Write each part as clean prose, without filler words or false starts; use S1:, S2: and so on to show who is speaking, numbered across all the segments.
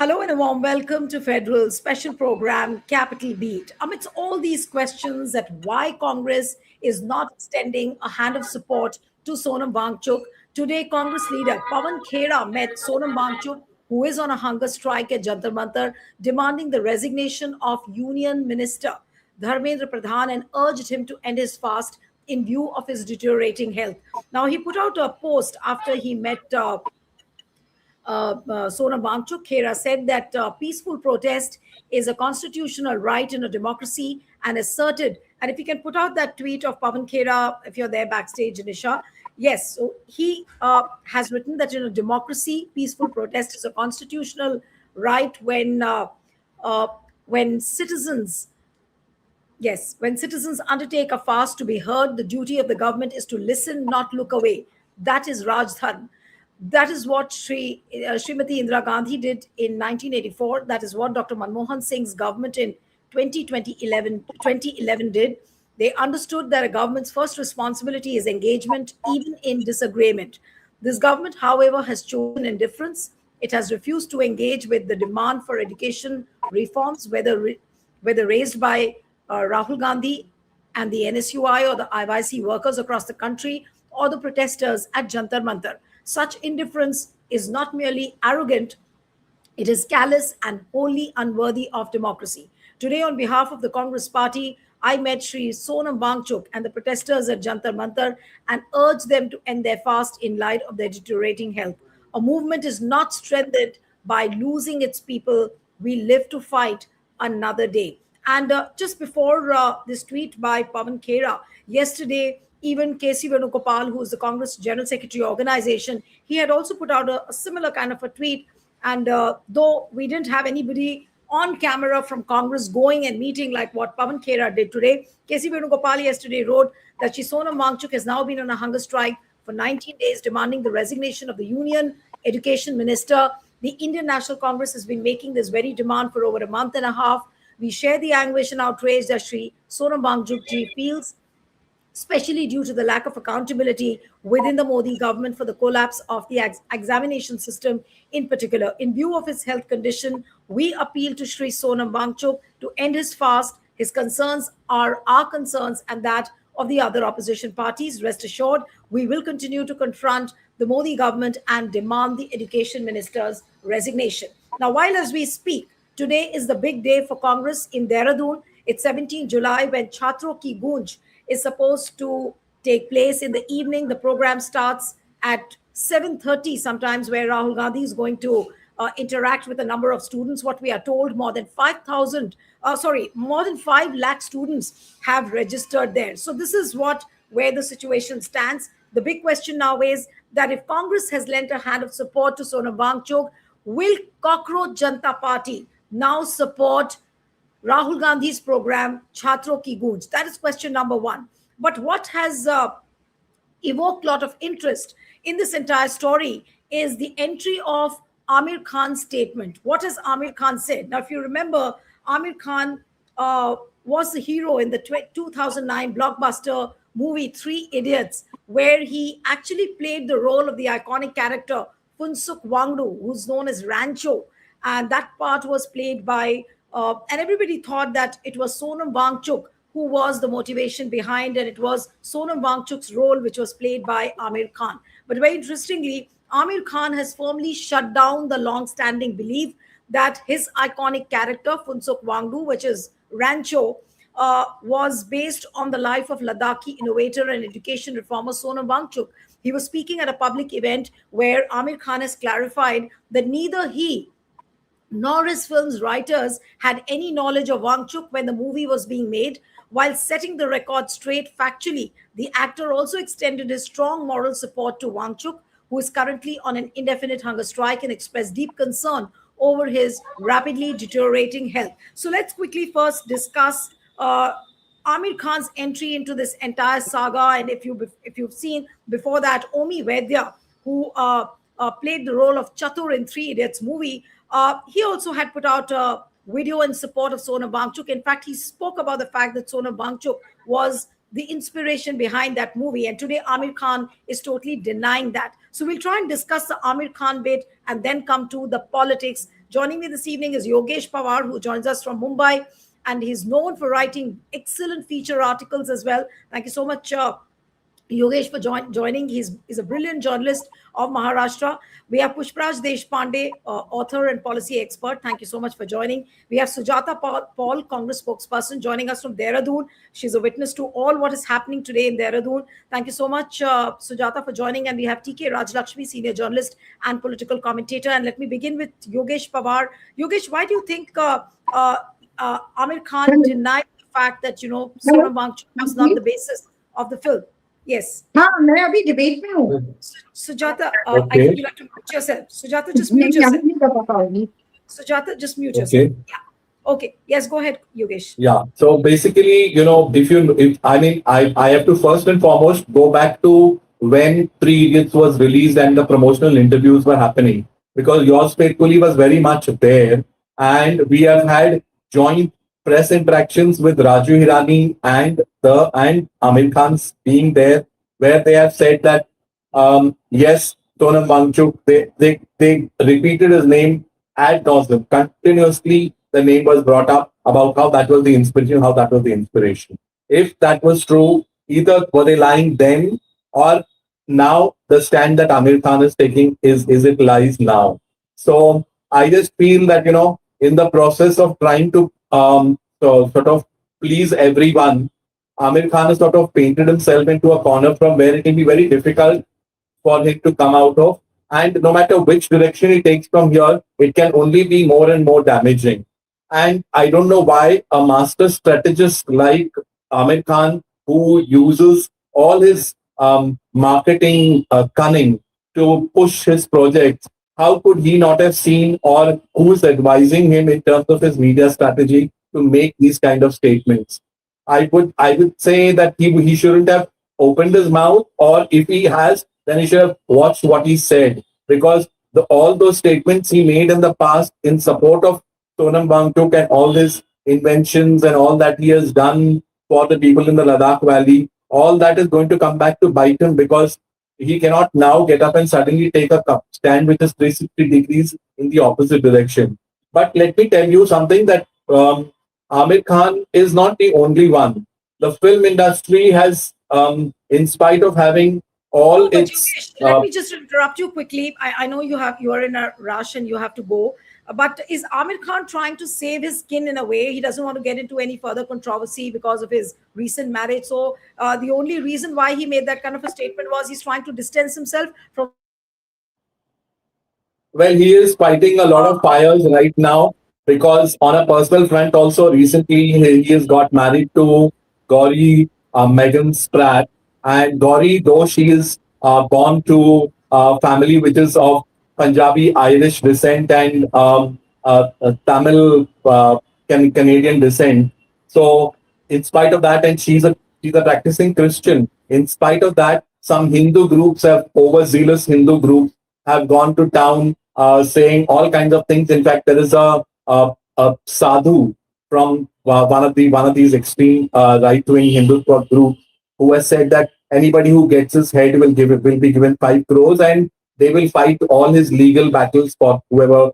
S1: Hello and a warm welcome to Federal special program Capital Beat. Amidst all these questions that why Congress is not extending a hand of support to Sonam Wangchuk, today Congress leader Pawan Khera met Sonam Wangchuk, who is on a hunger strike at Jantar Mantar, demanding the resignation of Union Minister Dharmendra Pradhan and urged him to end his fast in view of his deteriorating health. Now, he put out a post after he met Sonam Wangchuk. Khera said that peaceful protest is a constitutional right in a democracy and asserted. And if you can put out that tweet of Pawan Khera, if you're there backstage, Nisha, yes, so he has written that in a democracy, peaceful protest is a constitutional right uh, when citizens Yes, when citizens undertake a fast to be heard, the duty of the government is to listen, not look away. That is Raj Dharma. That is what Srimati Indira Gandhi did in 1984. That is what Dr. Manmohan Singh's government in 2011 did. They understood that a government's first responsibility is engagement, even in disagreement. This government, however, has chosen indifference. It has refused to engage with the demand for education reforms, whether raised by Rahul Gandhi and the NSUI or the IYC workers across the country or the protesters at Jantar Mantar. Such indifference is not merely arrogant, it is callous and wholly unworthy of democracy. Today, on behalf of the Congress Party, I met Sri Sonam Wangchuk and the protesters at Jantar Mantar and urged them to end their fast in light of their deteriorating health. A movement is not strengthened by losing its people. We live to fight another day. And just before this tweet by Pawan Khera, yesterday, even KC Venugopal, who is the Congress General Secretary organization, he had also put out a similar kind of a tweet. And though we didn't have anybody on camera from Congress going and meeting like what Pawan Khera did today, KC Venugopal yesterday wrote that Sonam Wangchuk has now been on a hunger strike for 19 days, demanding the resignation of the Union Education Minister. The Indian National Congress has been making this very demand for over a month and a half. We share the anguish and outrage that Sri Sonam Wangchuk ji feels, especially due to the lack of accountability within the Modi government for the collapse of the examination system in particular. In view of his health condition, we appeal to Sri Sonam Wangchuk to end his fast. His concerns are our concerns and that of the other opposition parties. Rest assured, we will continue to confront the Modi government and demand the education minister's resignation. Now, while as we speak, today is the big day for Congress in Dehradun. It's 17 July when Chhatro Ki Gunj is supposed to take place in the evening. The program starts at 7:30 sometimes, where Rahul Gandhi is going to interact with a number of students. What we are told, more than 5 lakh students have registered there. So this is where the situation stands. The big question now is that if Congress has lent a hand of support to Sonam Wangchuk, will Cockroach Janta Party now support Rahul Gandhi's program, Chhatro Ki Gunj? That is question number one. But what has evoked a lot of interest in this entire story is the entry of Aamir Khan's statement. What has Aamir Khan said? Now, if you remember, Aamir Khan was the hero in the 2009 blockbuster movie Three Idiots, where he actually played the role of the iconic character Phunsukh Wangdu, who's known as Rancho. And that part was played by, and everybody thought that it was Sonam Wangchuk who was the motivation behind, and it was Sonam Wangchuk's role, which was played by Aamir Khan. But very interestingly, Aamir Khan has firmly shut down the long-standing belief that his iconic character, Phunsukh Wangdu, which is Rancho, was based on the life of Ladakhi innovator and education reformer Sonam Wangchuk. He was speaking at a public event where Aamir Khan has clarified that neither he nor his film's writers had any knowledge of Wangchuk when the movie was being made. While setting the record straight factually, the actor also extended his strong moral support to Wangchuk, who is currently on an indefinite hunger strike, and expressed deep concern over his rapidly deteriorating health. So let's quickly first discuss Aamir Khan's entry into this entire saga. And if you've seen before that, Omi Vaidya, who played the role of Chatur in Three Idiots movie, he also had put out a video in support of Sonam Wangchuk. In fact, he spoke about the fact that Sonam Wangchuk was the inspiration behind that movie. And today, Aamir Khan is totally denying that. So we'll try and discuss the Aamir Khan bit and then come to the politics Joining me this evening is Yogesh Pawar, who joins us from Mumbai, and he's known for writing excellent feature articles as well. Thank you so much, Yogesh, for joining. He's a brilliant journalist of Maharashtra. We have Pushpraj Deshpande, author and policy expert. Thank you so much for joining. We have Sujata Paul, Congress spokesperson, joining us from Dehradun. She's a witness to all what is happening today in Dehradun. Thank you so much, Sujata, for joining. And we have TK Rajlakshmi, senior journalist and political commentator. And let me begin with Yogesh Pawar. Yogesh, why do you think Aamir Khan denied the fact that, Sonam Wangchuk was not the basis of the film? Yes.
S2: हाँ मैं अभी debate में हूँ
S1: Sujata, I think you have to mute yourself. Sujata, just mute
S2: नहीं अभी
S1: yourself.
S2: नहीं कर पाऊंगी
S1: Sujata, just mute yourself. Yeah. Okay. Yes, go ahead, Yogesh.
S3: Yeah. So basically, if I mean, I have to first and foremost go back to when Three Idiots was released and the promotional interviews were happening, because yours faithfully was very much there, and we have had joint press interactions with Raju Hirani and Aamir Khan's being there, where they have said that yes, Sonam Wangchuk, they repeated his name ad nauseum continuously. The name was brought up about how that was the inspiration, how that was the inspiration. If that was true, either were they lying then, or now the stand that Aamir Khan is taking is it lies now. So I just feel that in the process of trying to sort of please everyone, Aamir Khan has sort of painted himself into a corner from where it will be very difficult for him to come out of. And no matter which direction he takes from here, it can only be more and more damaging. And I don't know why a master strategist like Aamir Khan, who uses all his marketing cunning to push his projects, how could he not have seen, or who's advising him in terms of his media strategy to make these kind of statements? I would say that he shouldn't have opened his mouth, or if he has, then he should have watched what he said, because all those statements he made in the past in support of Sonam Wangchuk and all his inventions and all that he has done for the people in the Ladakh Valley, all that is going to come back to bite him, because he cannot now get up and suddenly take a stand which is 360 degrees in the opposite direction. But let me tell you something, that Aamir Khan is not the only one. The film industry has, in spite of having all
S1: But
S3: its...
S1: Yogesh, let me just interrupt you quickly. I know you are in a rush and you have to go. But is Aamir Khan trying to save his skin in a way? He doesn't want to get into any further controversy because of his recent marriage. So the only reason why he made that kind of a statement was he's trying to distance himself from.
S3: Well, he is fighting a lot of fires right now, because on a personal front also, recently he has got married to Gauri Megan Spratt. And Gauri, though she is born to a family which is of Punjabi Irish descent and Tamil Canadian descent. So in spite of that, and she's a practicing Christian. In spite of that, some Hindu groups overzealous Hindu groups have gone to town saying all kinds of things. In fact, there is a sadhu from one of these extreme right-wing Hindutva groups who has said that anybody who gets his head will be given 5 crores, and they will fight all his legal battles for whoever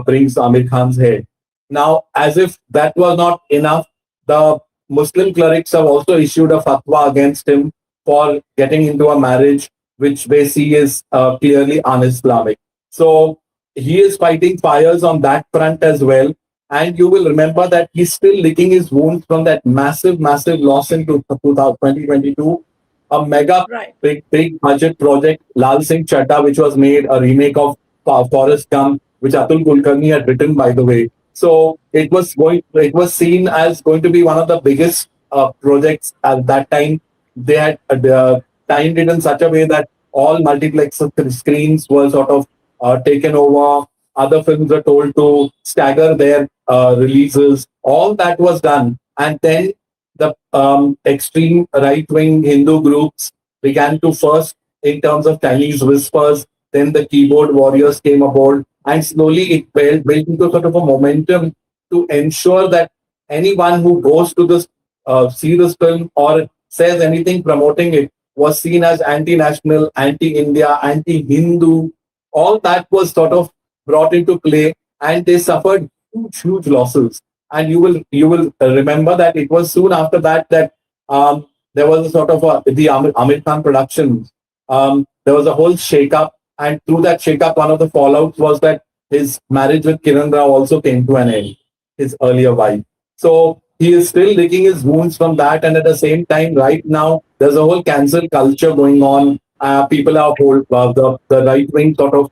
S3: brings Aamir Khan's head. Now, as if that was not enough, the Muslim clerics have also issued a fatwa against him for getting into a marriage which they see is clearly un-Islamic. So he is fighting fires on that front as well. And you will remember that he's still licking his wounds from that massive loss in 2022. A mega big budget project, Lal Singh Chaddha, which was made a remake of Forrest Gump, which Atul Kulkarni had written, by the way. So it was seen as going to be one of the biggest projects at that time. They had timed it in such a way that all multiplex screens were sort of taken over. Other films were told to stagger their releases. All that was done. And then the extreme right-wing Hindu groups began to first, in terms of Chinese whispers, then the keyboard warriors came aboard, and slowly it built into sort of a momentum to ensure that anyone who goes to this see this film or says anything promoting it was seen as anti-national, anti-India, anti-Hindu. All that was sort of brought into play, and they suffered huge losses. And you will remember that it was soon after that that there was a sort of the Aamir Khan production. There was a whole shake-up, and through that shake-up, one of the fallouts was that his marriage with Kiran Rao also came to an end, his earlier wife. So he is still licking his wounds from that, and at the same time, right now, there's a whole cancel culture going on. People are the right wing sort of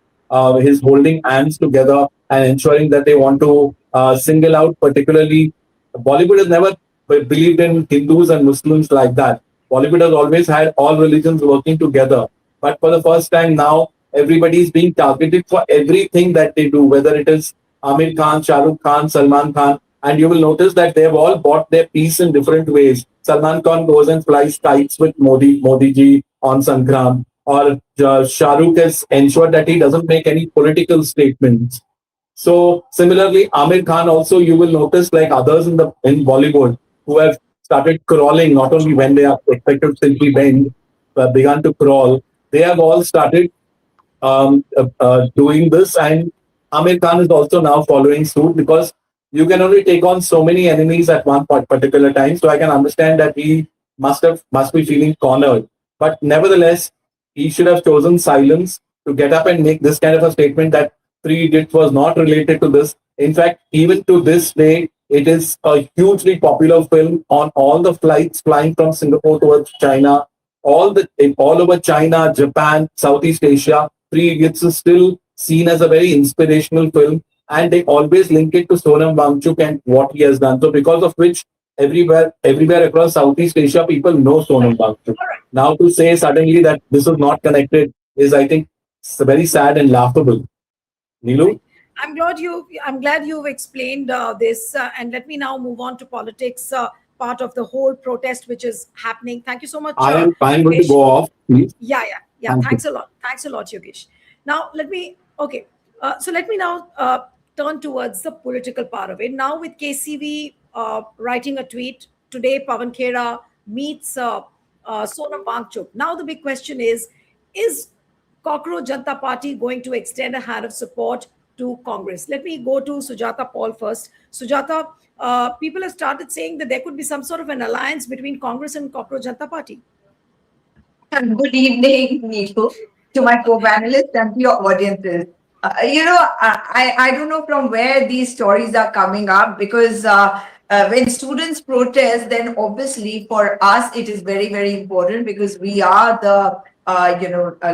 S3: is holding hands together and ensuring that they want to single out particularly. Bollywood has never believed in Hindus and Muslims like that. Bollywood has always had all religions working together. But for the first time now, everybody is being targeted for everything that they do, whether it is Amir Khan, Shah Rukh Khan, Salman Khan. And you will notice that they've all bought their peace in different ways. Salman Khan goes and flies kites with Modi ji on Sangram, or Shah Rukh has ensured that he doesn't make any political statements. So similarly, Amir Khan also, you will notice like others in Bollywood who have started crawling, not only when they are expected to simply bend, begun to crawl, they have all started doing this, and Amir Khan is also now following suit, because you can only take on so many enemies at one particular time. So I can understand that he must be feeling cornered, but nevertheless, he should have chosen silence to get up and make this kind of a statement that Three Idiots was not related to this. In fact, even to this day, it is a hugely popular film on all the flights flying from Singapore towards China, all over China, Japan, Southeast Asia. Three Idiots is still seen as a very inspirational film, and they always link it to Sonam Wangchuk and what he has done. So, because of which, everywhere across Southeast Asia, people know Sonam Wangchuk. Now, to say suddenly that this is not connected is, I think, very sad and laughable. Neelu?
S1: I'm glad you've explained this, and let me now move on to politics, part of the whole protest which is happening. Thank you so much.
S3: I'm going to
S1: Yogesh.
S3: go off, please.
S1: Yeah.
S3: Thank
S1: Thanks a lot. Thanks a lot, Yogesh. Now let me so let me now turn towards the political part of it. Now with KCV writing a tweet today, Pawan Khera meets Sonam Wangchuk. Now the big question is Cockroach Janta Party going to extend a hand of support to Congress? Let me go to Sujata Paul first. Sujata, people have started saying that there could be some sort of an alliance between Congress and Cockroach Janta Party.
S2: Good evening, Neetu, to my co-panelists and to your audiences. I don't know from where these stories are coming up, because when students protest, then obviously for us it is very, very important, because we are the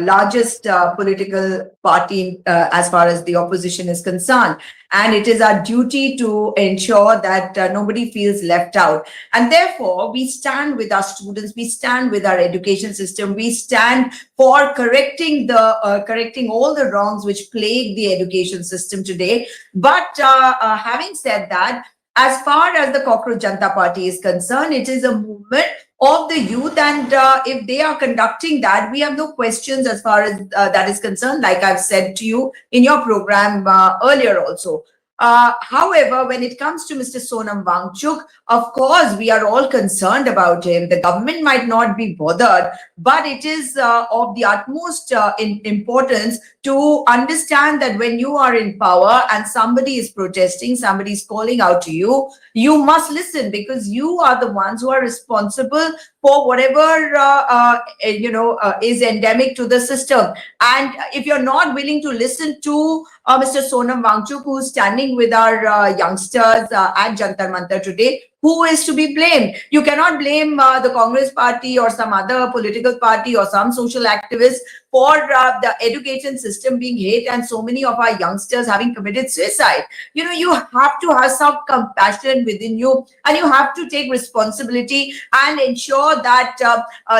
S2: largest political party as far as the opposition is concerned. And it is our duty to ensure that nobody feels left out. And therefore, we stand with our students, we stand with our education system, we stand for correcting all the wrongs which plague the education system today. But having said that, as far as the Cockroach Janta Party is concerned, it is a movement of the youth, and if they are conducting that, we have no questions as far as that is concerned, like I've said to you in your program earlier also. However, when it comes to Mr. Sonam Wangchuk, of course, we are all concerned about him. The government might not be bothered, but it is of the utmost importance to understand that when you are in power and somebody is protesting, somebody is calling out to you, you must listen, because you are the ones who are responsible for whatever is endemic to the system. And if you're not willing to listen to Mr. Sonam Wangchuk, who's standing with our youngsters at Jantar Mantar today, who is to be blamed? You cannot blame the Congress party or some other political party or some social activist for the education system being hate and so many of our youngsters having committed suicide. You have to have some compassion within you, and you have to take responsibility and ensure that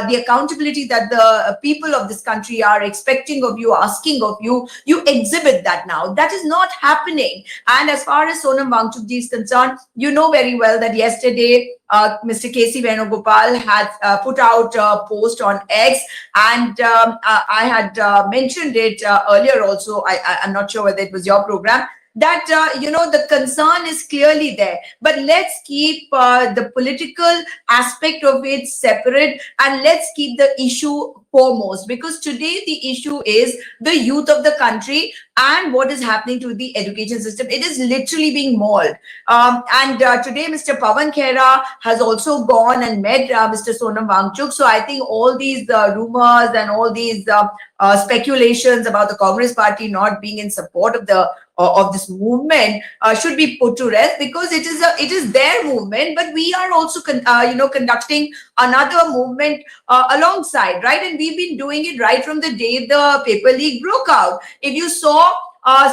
S2: the accountability that the people of this country are expecting of you, asking of you, you exhibit that now. That is not happening. And as far as Sonam Wangchuk ji is concerned, you know very well that yesterday Mr. K.C. Venugopal had put out a post on X, and I had mentioned it earlier also. I'm not sure whether it was your program, that the concern is clearly there. But let's keep the political aspect of it separate, and let's keep the issue foremost, because today the issue is the youth of the country and what is happening to the education system. It is literally being mauled. And today Mr. Pawan Khera has also gone and met Mr. Sonam Wangchuk. So I think all these rumors and all these speculations about the Congress party not being in support of this movement should be put to rest, because it is their movement, but we are also conducting another movement alongside, right? And we've been doing it right from the day the paper league broke out. If you saw,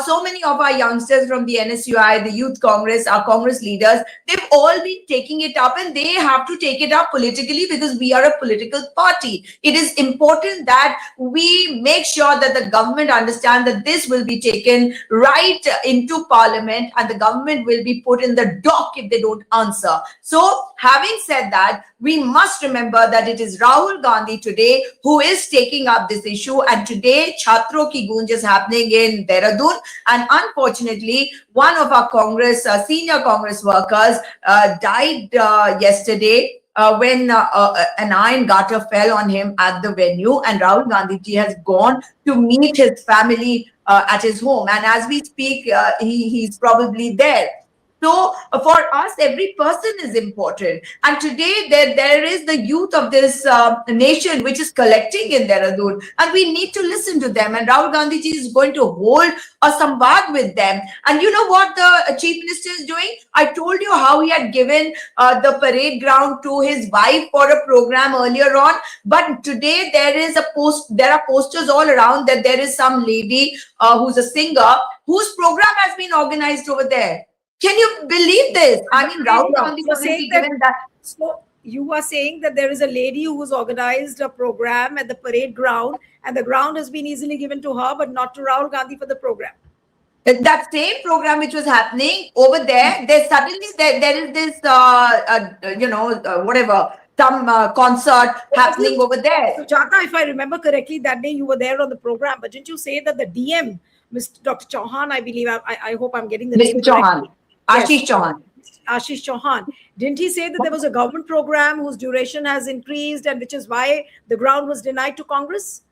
S2: so many of our youngsters from the NSUI, the Youth Congress, our Congress leaders, they've all been taking it up, and they have to take it up politically, because we are a political party. It is important that we make sure that the government understands that this will be taken right into Parliament, and the government will be put in the dock if they don't answer. So, having said that, we must remember that it is Rahul Gandhi today who is taking up this issue, and today Chhatro ki Gunj is happening in Dehradun. And unfortunately, one of our Congress, senior Congress workers died yesterday when an iron garter fell on him at the venue, and Rahul Gandhi ji has gone to meet his family at his home. And as we speak, he's probably there. So for us, every person is important. And today there is the youth of this nation which is collecting in Dehradun, and we need to listen to them. And Rahul Gandhi ji is going to hold a samvad with them. And you know what the Chief Minister is doing? I told you how he had given the parade ground to his wife for a program earlier on. But today there are posters all around that there is some lady who's a singer whose program has been organized over there. Can you believe this? I mean, Rahul Gandhi was given that.
S1: So you are saying that there is a lady who has organized a program at the parade ground, and the ground has been easily given to her, but not to Rahul Gandhi for the program.
S2: That same program which was happening over there, suddenly there is this, some concert happening over there.
S1: So, Janta, if I remember correctly, that day you were there on the program, but didn't you say that the DM, Mr. Dr. Chauhan, I believe, I hope I'm getting the name
S2: Mr. Chauhan. Ashish Chauhan.
S1: Ashish Chauhan. Didn't he say that there was a government program whose duration has increased, and which is why the ground was denied to Congress?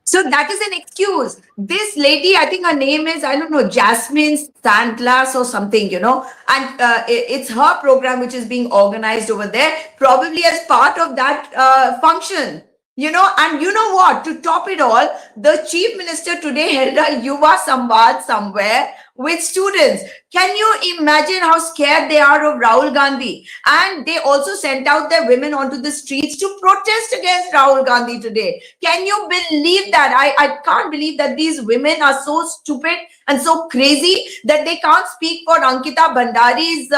S2: So that is an excuse. This lady, I think her name is, I don't know, Jasmine Sandglass or something, and it's her program which is being organized over there, probably as part of that function. And you know what? To top it all, the Chief Minister today held a Yuva Samvad somewhere with students. Can you imagine how scared they are of Rahul Gandhi? And they also sent out their women onto the streets to protest against Rahul Gandhi today. Can you believe that? I can't believe that these women are so stupid and so crazy that they can't speak for Ankita Bhandari's,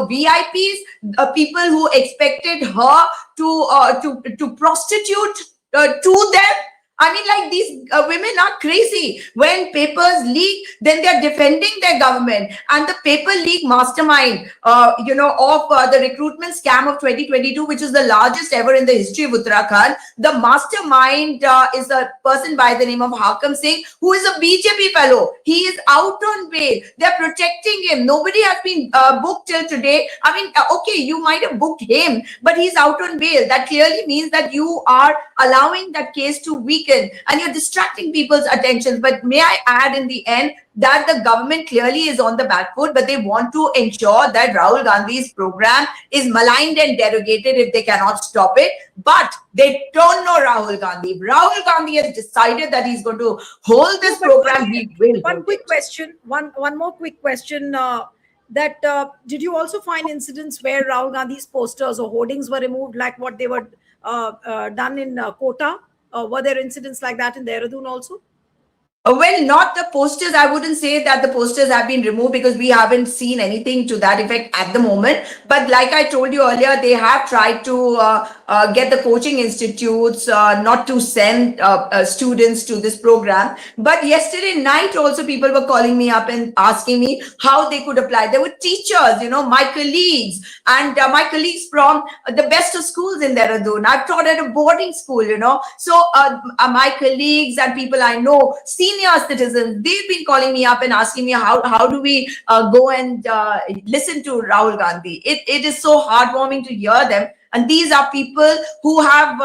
S2: VIPs, people who expected her to prostitute to them. I mean, like, these women are crazy. When papers leak, then they're defending their government. And the paper leak mastermind, of the recruitment scam of 2022, which is the largest ever in the history of Uttarakhand, the mastermind is a person by the name of Hakam Singh, who is a BJP fellow. He is out on bail. They're protecting him. Nobody has been booked till today. I mean, okay, you might have booked him, but he's out on bail. That clearly means that you are allowing that case to weaken, and you're distracting people's attention. But may I add in the end that the government clearly is on the back foot, but they want to ensure that Rahul Gandhi's program is maligned and derogated if they cannot stop it. But they don't know Rahul Gandhi. If Rahul Gandhi has decided that he's going to hold this program, he will.
S1: One quick question, one more quick question. Did you also find incidents where Rahul Gandhi's posters or hoardings were removed, like what they were done in Kota? Were there incidents like that in Dehradun also?
S2: Well, not the posters. I wouldn't say that the posters have been removed, because we haven't seen anything to that effect at the moment. But like I told you earlier, they have tried to get the coaching institutes not to send students to this program. But yesterday night also people were calling me up and asking me how they could apply. There were teachers, my colleagues, and my colleagues from the best of schools in Dehradun. I've taught at a boarding school, So my colleagues and people I know, senior citizens, they've been calling me up and asking me how do we go and listen to Rahul Gandhi. It is so heartwarming to hear them. And these are people who have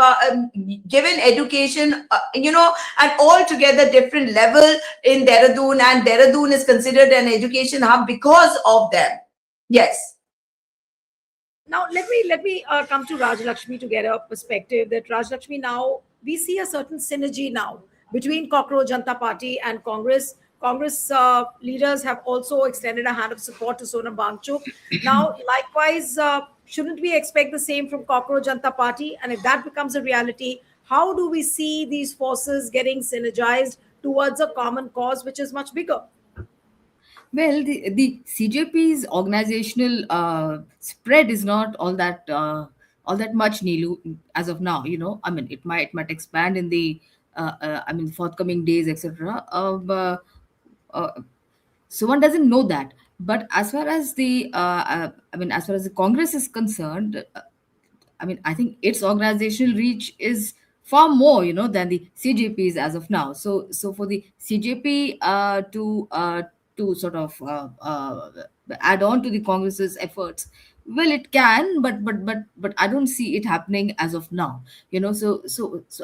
S2: given education, an altogether different level in Dehradun, and Dehradun is considered an education hub because of them. Yes.
S1: Now let me come to Raj Lakshmi to get a perspective. That Raj Lakshmi, now we see a certain synergy now between Cockroach Janta Party and Congress. Congress leaders have also extended a hand of support to Sonam Wangchuk. Now, likewise, shouldn't we expect the same from Cockroach Janta Party? And if that becomes a reality, how do we see these forces getting synergized towards a common cause, which is much bigger?
S4: Well, the CJP's organizational spread is not all that much, Neelu, as of now. I mean, it might expand in the forthcoming days, etc. Uh, so one doesn't know that. But as far as as far as the Congress is concerned, I think its organizational reach is far more, than the CJP's as of now. So for the CJP to sort of add on to the Congress's efforts, well, it can, but I don't see it happening as of now. So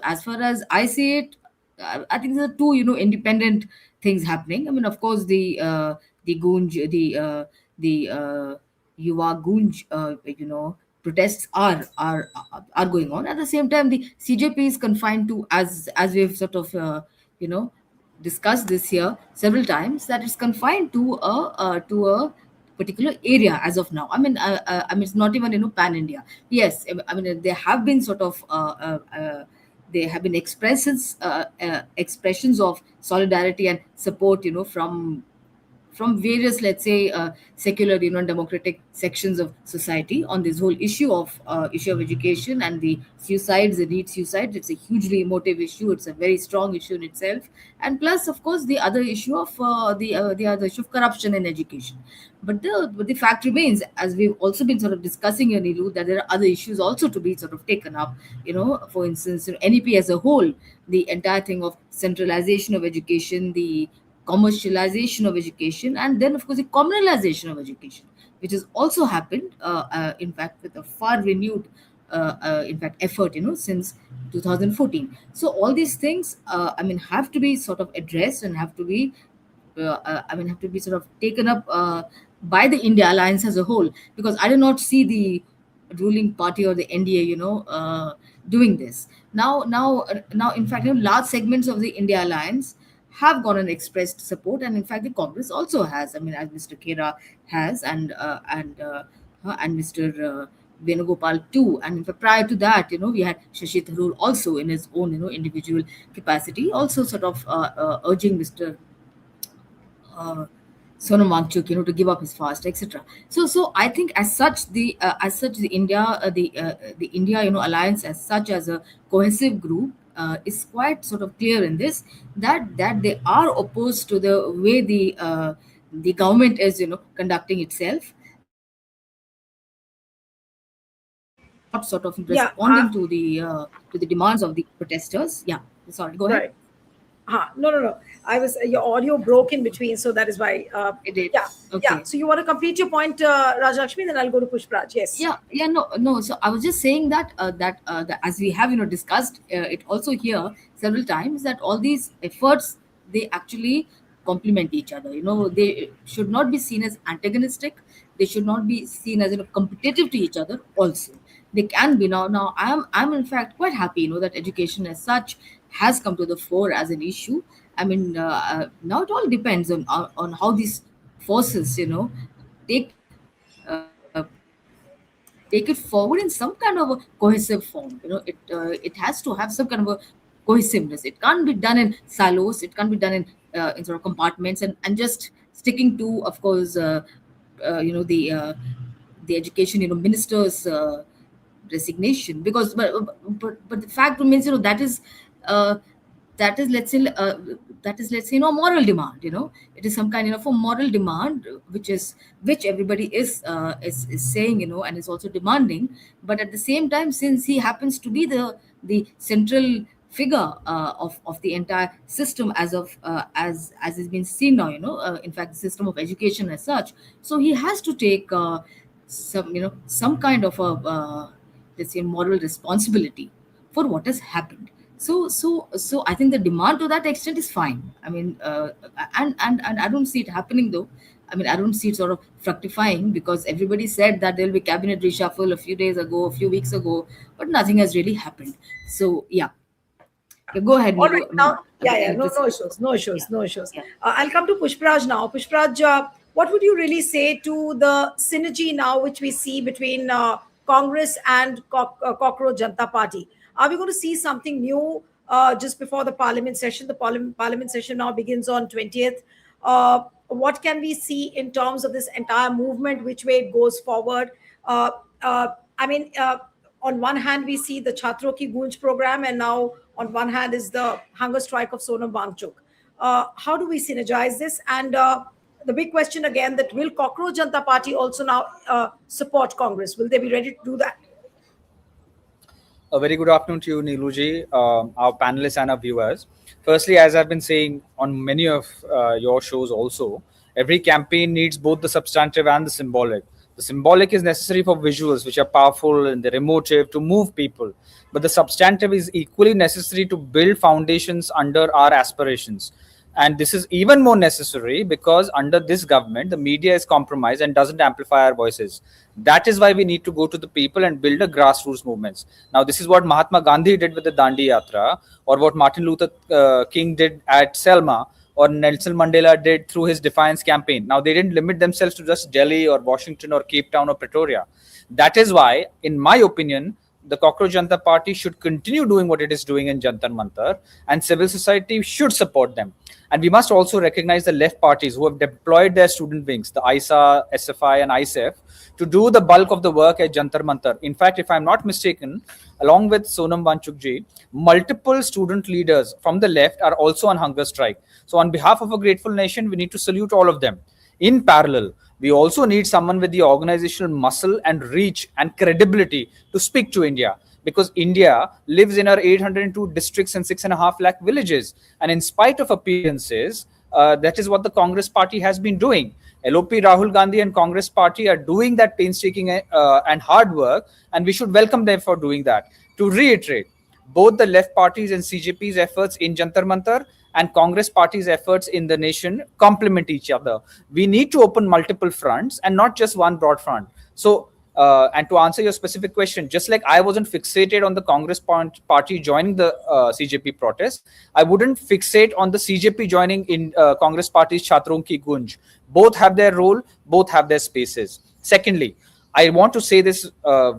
S4: as far as I see it, I think there are two, independent things happening. I mean, of course, the Gunj, the Yuva Gunj, protests are going on. At the same time, the CJP is confined to, as we've sort of you know discussed this here several times, that it's confined to a particular area as of now. It's not even pan India. Yes, there have been sort of there have been expressions of solidarity and support, from various, let's say, secular, and democratic sections of society on this whole issue of education and the suicides, the need suicide. It's a hugely emotive issue. It's a very strong issue in itself, and plus, of course, the other issue of the other issue of corruption in education. But the fact remains, as we've also been sort of discussing, Nilu, that there are other issues also to be sort of taken up. For instance, NEP as a whole, the entire thing of centralization of education, the commercialization of education, and then of course the communalization of education, which has also happened, in fact, with a far renewed in fact effort, since 2014. So all these things, have to be sort of addressed and have to be sort of taken up by the India alliance as a whole, because I do not see the ruling party or the NDA, doing this now. In fact, large segments of the India alliance have gone and expressed support, and in fact, the Congress also has. As Mr. Khera has, and Mr. Venugopal too. And in fact, prior to that, we had Shashi Tharoor also in his own, individual capacity, also sort of urging Mr. Sonam Wangchuk, to give up his fast, etc. So I think as such the India the India alliance as such, as a cohesive group, is quite sort of clear in this, that they are opposed to the way the government is conducting itself. They are not sort of
S1: Yeah,
S4: responding to the demands of the protesters. Yeah, sorry, go ahead.
S1: right. No. Your audio broke in between, so that is why.
S4: It did.
S1: Yeah, yeah.
S4: Okay.
S1: So you want to complete your point, Raj Lakshmi, then I'll go to Pushpraj. Yes.
S4: Yeah, no. So I was just saying that as we have discussed it also here several times, that all these efforts, they actually complement each other. They should not be seen as antagonistic. They should not be seen as competitive to each other. Also, they can be now. Now I'm in fact quite happy, that education as such has come to the fore as an issue. Now it all depends on how these forces, take take it forward in some kind of a cohesive form. It has to have some kind of a cohesiveness. It can't be done in silos. It can't be done in sort of compartments, and just sticking to, of course, the education ministers resignation, because but the fact remains, uh, that is let's say a moral demand. It is some kind of a moral demand, which everybody is saying, and is also demanding. But at the same time, since he happens to be the central figure of the entire system, as has been seen now, in fact, the system of education as such, so he has to take some kind of a let's say moral responsibility for what has happened. So I think the demand to that extent is fine. I mean, and I don't see it happening, though. I mean, I don't see it sort of fructifying, because everybody said that there'll be cabinet reshuffle a few days ago, a few weeks ago, but nothing has really happened. So yeah, go ahead,
S1: All
S4: Neeru.
S1: right, now, yeah, no,
S4: Yeah.
S1: no issues.
S4: Yeah.
S1: I'll come to Pushpraj now. Pushpraj, what would you really say to the synergy now which we see between Congress and Cockroach Janta Party? Are we going to see something new just before the Parliament session? The Parliament session now begins on 20th. What can we see in terms of this entire movement, which way it goes forward? Uh, I mean, on one hand, we see the Chhatro Ki Gunj program, and now on one hand is the hunger strike of Sonam Wangchuk. How do we synergize this? And the big question again, that will Cockroach Janta Party also now support Congress? Will they be ready to do that?
S5: A very good afternoon to you, Neeluji, our panelists and our viewers. Firstly, as I've been saying on many of your shows also, every campaign needs both the substantive and the symbolic. The symbolic is necessary for visuals, which are powerful and they're emotive to move people. But the substantive is equally necessary to build foundations under our aspirations. And this is even more necessary because under this government, the media is compromised and doesn't amplify our voices. That is why we need to go to the people and build a grassroots movements. Now, this is what Mahatma Gandhi did with the Dandi Yatra, or what Martin Luther King did at Selma, or Nelson Mandela did through his Defiance campaign. Now, they didn't limit themselves to just Delhi or Washington or Cape Town or Pretoria. That is why, in my opinion, the Cockroach Janta Party should continue doing what it is doing in Jantar Mantar, and civil society should support them. And we must also recognize the left parties who have deployed their student wings, the ISA, SFI, and ISEF, to do the bulk of the work at Jantar Mantar. In fact, if I'm not mistaken, along with Sonam Wangchuk ji, multiple student leaders from the left are also on hunger strike. So on behalf of a grateful nation, we need to salute all of them. In parallel, we also need someone with the organizational muscle and reach and credibility to speak to India, because India lives in our 802 districts and 6.5 lakh villages. And in spite of appearances, that is what the Congress party has been doing. LOP, Rahul Gandhi and Congress party are doing that painstaking and hard work, and we should welcome them for doing that. To reiterate, both the left parties and CJP's efforts in Jantar Mantar and Congress party's efforts in the nation complement each other. We need to open multiple fronts and not just one broad front. So, and to answer your specific question, just like I wasn't fixated on the Congress party joining the CJP protest, I wouldn't fixate on the CJP joining in Congress party's Chhatron Ki Gunj. Both have their role, both have their spaces. Secondly, I want to say this I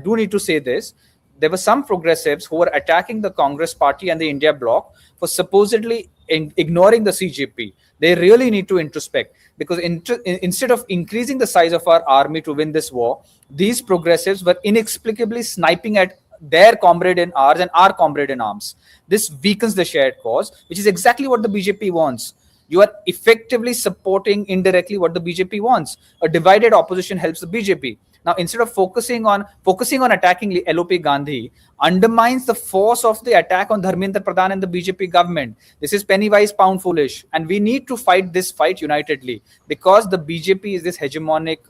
S5: do need to say this. There were some progressives who were attacking the Congress party and the India bloc for supposedly ignoring the CJP. They really need to introspect, because instead of increasing the size of our army to win this war, these progressives were inexplicably sniping at their comrade in arms and our comrade in arms. This weakens the shared cause, which is exactly what the BJP wants. You are effectively supporting indirectly what the BJP wants. A divided opposition helps the BJP. Now, instead of focusing on attacking LOP Gandhi, undermines the force of the attack on Dharmendra Pradhan and the BJP government. This is penny wise, pound foolish. And we need to fight this fight unitedly, because the BJP is this hegemonic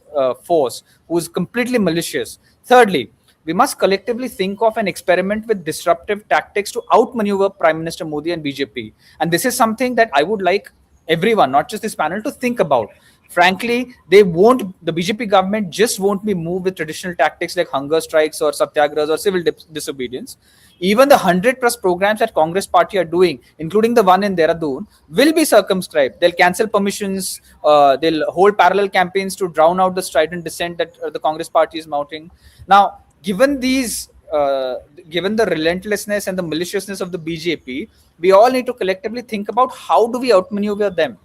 S5: force who is completely malicious. Thirdly, we must collectively think of and experiment with disruptive tactics to outmaneuver Prime Minister Modi and BJP. And this is something that I would like everyone, not just this panel, to think about. Frankly, the BJP government just won't be moved with traditional tactics like hunger strikes or satyagrahas or civil disobedience. Even the 100+ programs that Congress party are doing, including the one in Dehradun, will be circumscribed. They'll cancel permissions. They'll hold parallel campaigns to drown out the strident dissent that the Congress party is mounting. Now, given the relentlessness and the maliciousness of the BJP, we all need to collectively think about how do we outmaneuver them.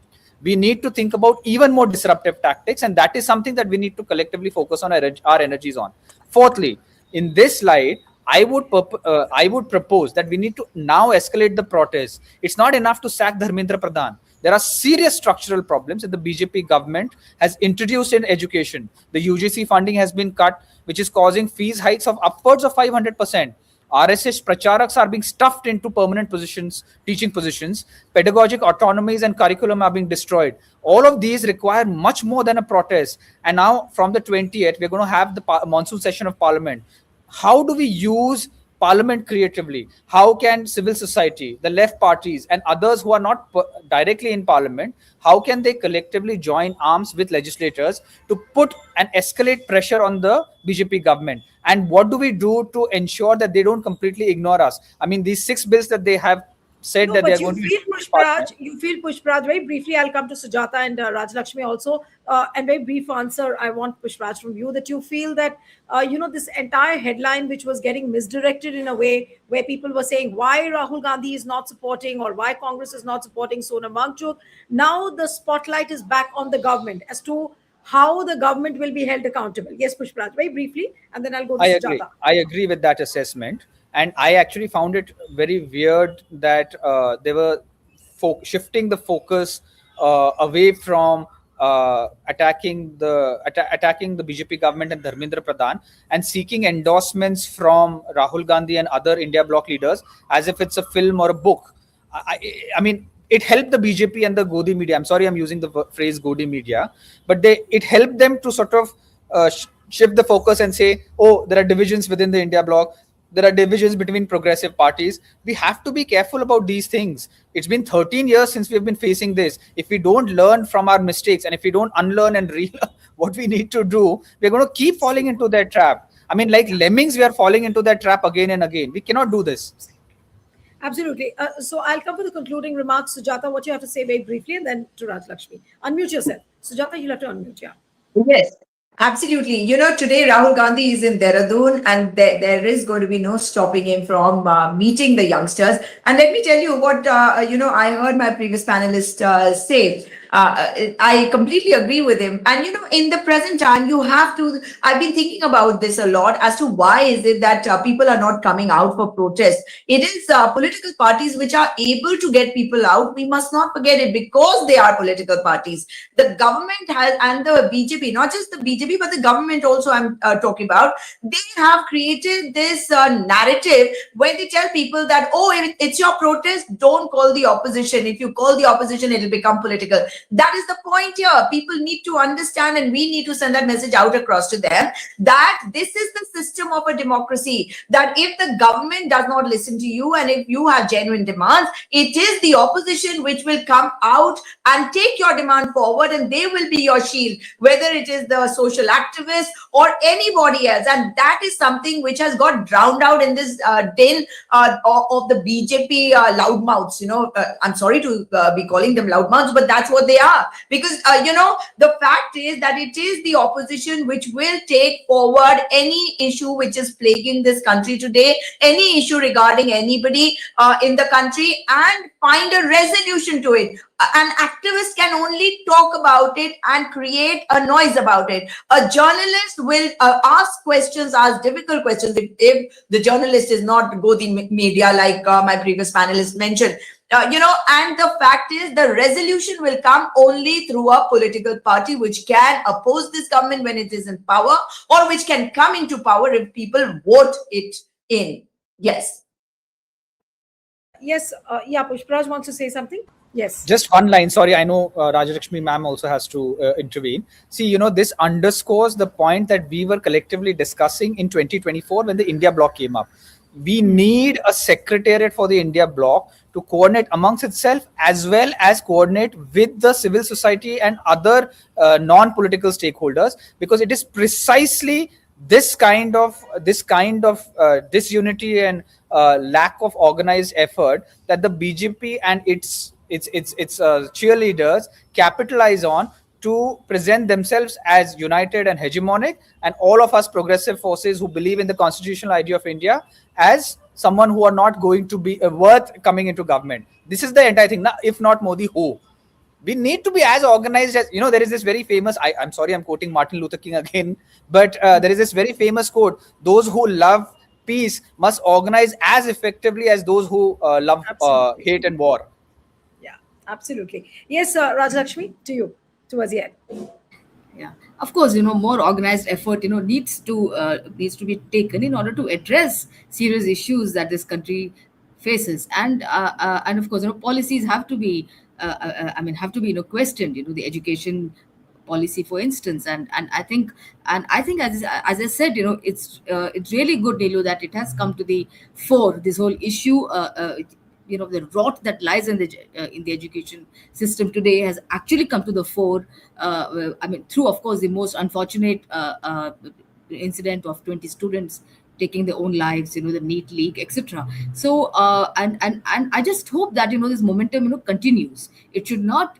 S5: We need to think about even more disruptive tactics, and that is something that we need to collectively focus on our energies on. Fourthly, in this light, I would propose that we need to now escalate the protests. It's not enough to sack Dharmendra Pradhan. There are serious structural problems that the BJP government has introduced in education. The UGC funding has been cut, which is causing fees hikes of upwards of 500%. RSS pracharaks are being stuffed into permanent positions, teaching positions. Pedagogic autonomies and curriculum are being destroyed. All of these require much more than a protest. And now, from the 20th, we're going to have the monsoon session of Parliament. How do we use Parliament creatively? How can civil society, the left parties, and others who are not directly in Parliament, how can they collectively join arms with legislators to put and escalate pressure on the BJP government? And what do we do to ensure that they don't completely ignore us? I mean, these 6 bills that they have said
S1: No,
S5: that they're
S1: but you
S5: going to
S1: feel
S5: introduce Parliament.
S1: You feel Pushpraj. Very briefly, I'll come to Sujata and Raj Lakshmi also. And very brief answer, I want Pushpraj from you, that you feel that, this entire headline, which was getting misdirected in a way where people were saying why Rahul Gandhi is not supporting or why Congress is not supporting Sonam Wangchuk. Now the spotlight is back on the government as to how the government will be held accountable. Yes, Pushpraj, very briefly, and then I'll go to Sujata.
S5: I agree with that assessment. And I actually found it very weird that they were shifting the focus away from attacking the BJP government and Dharmendra Pradhan and seeking endorsements from Rahul Gandhi and other India bloc leaders as if it's a film or a book. I mean, it helped the BJP and the Godi media. I'm sorry I'm using the phrase Godi media, but it helped them to sort of shift the focus and say, oh, there are divisions within the India bloc. There are divisions between progressive parties. We have to be careful about these things. It's been 13 years since we've been facing this. If we don't learn from our mistakes and if we don't unlearn and relearn what we need to do, we're going to keep falling into that trap. I mean, like lemmings, we are falling into that trap again and again. We cannot do this.
S1: Absolutely. So I'll come for the concluding remarks. Sujata, what you have to say very briefly, and then to Raj Lakshmi. Unmute yourself. Sujata, you'll have to unmute, yeah.
S2: Yes, absolutely. Today Rahul Gandhi is in Dehradun, and there is going to be no stopping him from meeting the youngsters. And let me tell you what, I heard my previous panelist say. I completely agree with him. And, in the present time, I've been thinking about this a lot as to why is it that people are not coming out for protest. It is political parties which are able to get people out. We must not forget it, because they are political parties. The government has, and the BJP, not just the BJP, but the government also I'm talking about, they have created this narrative where they tell people that, oh, if it's your protest, don't call the opposition. If you call the opposition, it'll become political. That is the point here. People need to understand, and we need to send that message out across to them, that this is the system of a democracy, that if the government does not listen to you and if you have genuine demands, it is the opposition which will come out and take your demand forward, and they will be your shield, whether it is the social activists or anybody else. And that is something which has got drowned out in this din of the BJP loudmouths. I'm sorry to be calling them loudmouths, but that's what they are. Because, the fact is that it is the opposition which will take forward any issue which is plaguing this country today, any issue regarding anybody in the country, and find a resolution to it. An activist can only talk about it and create a noise about it. A journalist will ask questions, ask difficult questions, if the journalist is not go the media, like my previous panelist mentioned. And the fact is, the resolution will come only through a political party which can oppose this government when it is in power, or which can come into power if people vote it in. Yes.
S1: Yes. Pushpraj wants to say something. Yes.
S5: Just one line. Sorry, I know Rajalakshmi ma'am also has to intervene. See, this underscores the point that we were collectively discussing in 2024 when the India bloc came up. We need a secretariat for the India bloc to coordinate amongst itself, as well as coordinate with the civil society and other non-political stakeholders, because it is precisely this kind of disunity and lack of organized effort that the BJP and its cheerleaders capitalize on to present themselves as united and hegemonic, and all of us progressive forces who believe in the constitutional idea of India as someone who are not going to be worth coming into government. This is the entire thing. Now, if not Modi, who? we need to be as organized as, there is this very famous, I'm sorry, I'm quoting Martin Luther King again, but there is this very famous quote: those who love peace must organize as effectively as those who love
S1: Absolutely.
S5: hate and war.
S1: Yeah, absolutely. Yes, Rajlakshmi, to you, towards the end.
S4: Yeah, of course, more organized effort, needs to be taken in order to address serious issues that this country faces, and of course, policies have to be, have to be, questioned. The education policy, for instance, and I think as I said, it's really good, Nilu, that it has come to the fore. This whole issue, the rot that lies in the education system today has actually come to the fore. Through, of course, the most unfortunate incident of 20 students taking their own lives, the NEET leak, etc. So, and I just hope that this momentum continues. It should not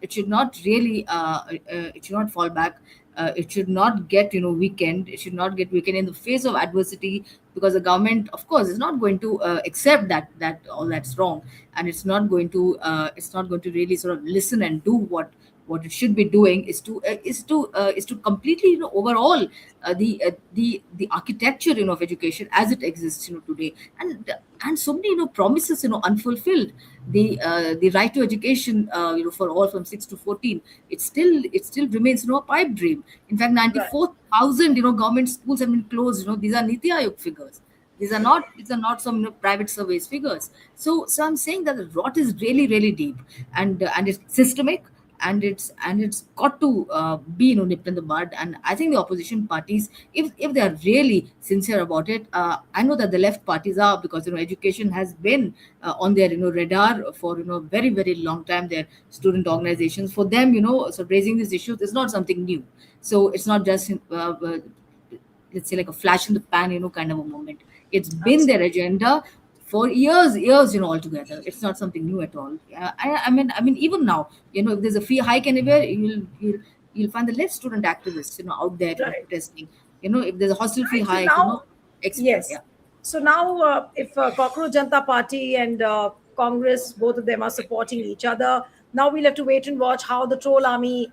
S4: really it should not fall back. It should not get weakened. It should not get weakened in the face of adversity, because the government, of course, is not going to accept that all that's wrong, and it's not going to really sort of listen and do what it should be doing, is to completely overhaul the architecture of education as it exists today, and so many promises unfulfilled. The right to education for all from 6 to 14, it still remains a pipe dream. In fact,
S1: Right.
S4: 94,000 government schools have been closed. These are Niti Aayog figures. These are not some private surveys figures. So I'm saying that the rot is really, really deep, and it's systemic, and it's got to be nipped in the bud. And I think the opposition parties, if they are really sincere about it, I know that the left parties are, because education has been on their radar for very, very long time. Their student organizations, for them, so raising these issues is not something new. So it's not just let's say like a flash in the pan, kind of a moment. It's been their agenda for years, altogether. It's not something new at all. I mean, even now, if there's a fee hike anywhere, you'll find the left student activists, out there,
S1: Right.
S4: protesting. If there's a hostel fee
S1: Right. So
S4: hike,
S1: now,
S4: etc.
S1: yes.
S4: Yeah.
S1: So now, if Cockroach Janta Party and Congress, both of them are supporting each other, now we'll have to wait and watch how the troll army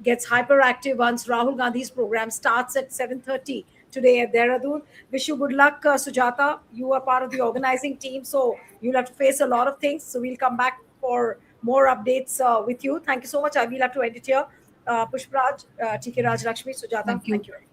S1: gets hyperactive once Rahul Gandhi's program starts at 7:30 today at Dehradun. Wish you good luck, Sujata. You are part of the organizing team, so you'll have to face a lot of things. So we'll come back for more updates with you. Thank you so much. I will have to end it here. Pushpraj, TK Raj Lakshmi, Sujata,
S4: Thank you.
S1: thank you very much.